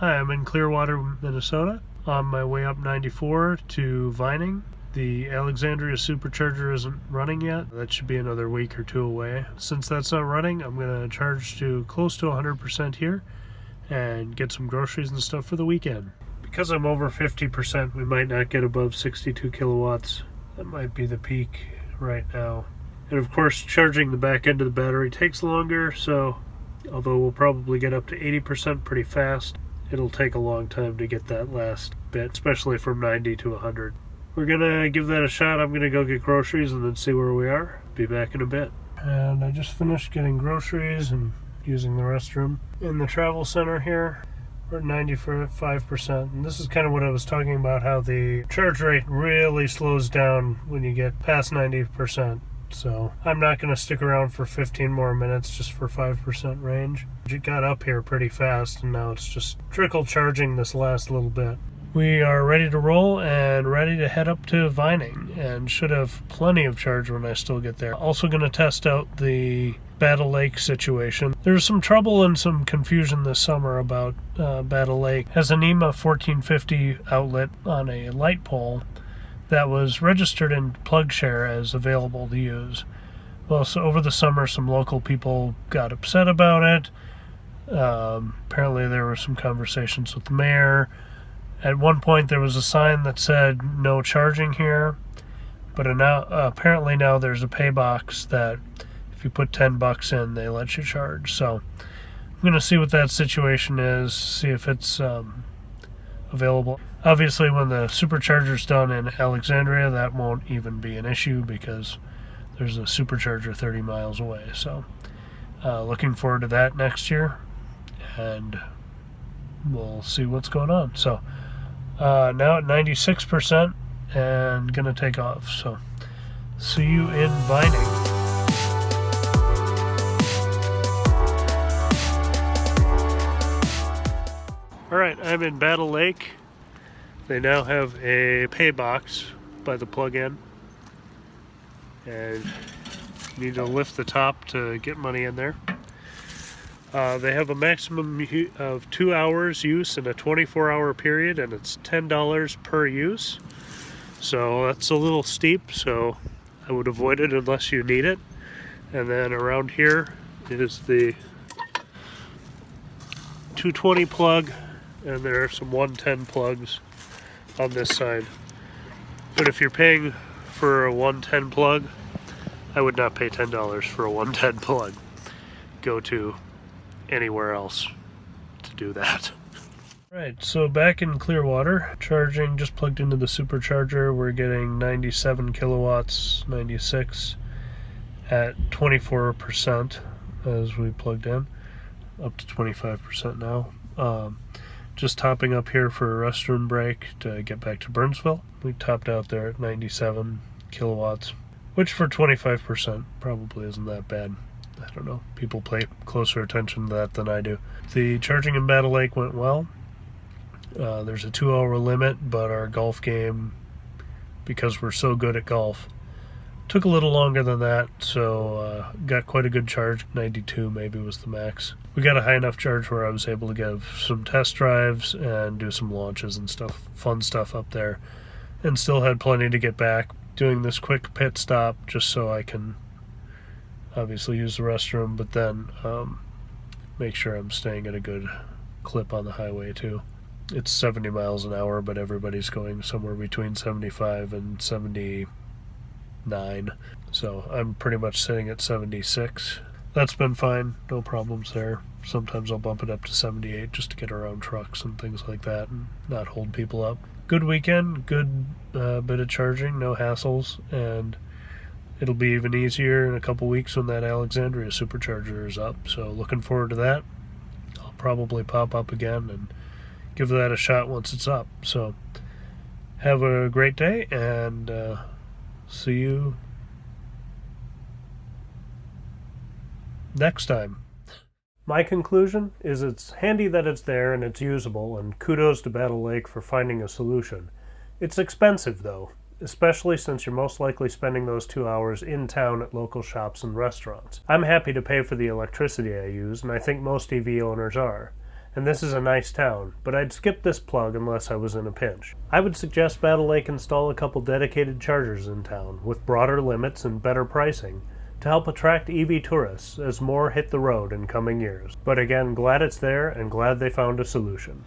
Hi, I'm in Clearwater, Minnesota, on my way up 94 to Vining. The Alexandria supercharger isn't running yet. That should be another week or two away. Since that's not running, I'm going to charge to close to 100% here and get some groceries and stuff for the weekend. Because I'm over 50%, we might not get above 62 kilowatts. That might be the peak right now. And of course, charging the back end of the battery takes longer, so although we'll probably get up to 80% pretty fast, it'll take a long time to get that last bit, especially from 90 to 100. We're gonna give that a shot. I'm gonna go get groceries and then see where we are. Be back in a bit. And I just finished getting groceries and using the restroom in the travel center here. We're at 95%, and this is kind of what I was talking about, how the charge rate really slows down when you get past 90%. So I'm not going to stick around for 15 more minutes just for 5% range. It got up here pretty fast, and now it's just trickle charging this last little bit. We are ready to roll and ready to head up to Vining, and should have plenty of charge when I still get there. Also going to test out the Battle Lake situation. There's some trouble and some confusion this summer about Battle Lake. It has a NEMA 1450 outlet on a light pole that was registered in PlugShare as available to use. Well, so over the summer, some local people got upset about it. Apparently there were some conversations with the mayor. At one point there was a sign that said no charging here, but apparently now there's a pay box that if you put $10 in, they let you charge. So I'm going to see what that situation is, see if it's available. Obviously, when the supercharger's done in Alexandria, that won't even be an issue because there's a supercharger 30 miles away. So looking forward to that next year, and we'll see what's going on. So now at 96% and gonna take off. So see you in Vining. Alright, I'm in Battle Lake. They now have a pay box by the plug-in, and you need to lift the top to get money in there. They have a maximum of 2 hours use in a 24-hour period, and it's $10 per use. So that's a little steep, so I would avoid it unless you need it. And then around here is the 220 plug, and there are some 110 plugs on this side. But if you're paying for a 110 plug, I would not pay $10 for a 110 plug. Go to anywhere else to do that. Right, so back in Clearwater, charging, just plugged into the supercharger. We're getting 97 kilowatts, 96 at 24% as we plugged in, up to 25% now. Just topping up here for a restroom break to get back to Burnsville. We topped out there at 97 kilowatts, which for 25% probably isn't that bad. I don't know. People pay closer attention to that than I do. The charging in Battle Lake went well. There's a 2-hour limit, but our golf game, because we're so good at golf, took a little longer than that, so got quite a good charge. 92 maybe was the max. We got a high enough charge where I was able to give some test drives and do some launches and stuff, fun stuff up there, and still had plenty to get back. Doing this quick pit stop just so I can obviously use the restroom, but then make sure I'm staying at a good clip on the highway too. It's 70 miles an hour, but everybody's going somewhere between 75 and 79. So I'm pretty much sitting at 76. That's been fine, no problems there. Sometimes I'll bump it up to 78 just to get around trucks and things like that and not hold people up. Good weekend, good bit of charging, no hassles, and it'll be even easier in a couple weeks when that Alexandria supercharger is up. So looking forward to that. I'll probably pop up again and give that a shot once it's up. So have a great day, and see you next time. My conclusion is it's handy that it's there and it's usable, and kudos to Battle Lake for finding a solution. It's expensive though, especially since you're most likely spending those 2 hours in town at local shops and restaurants. I'm happy to pay for the electricity I use, and I think most EV owners are. and this is a nice town, but I'd skip this plug unless I was in a pinch. I would suggest Battle Lake install a couple dedicated chargers in town, with broader limits and better pricing, to help attract EV tourists as more hit the road in coming years. But again, glad it's there and glad they found a solution.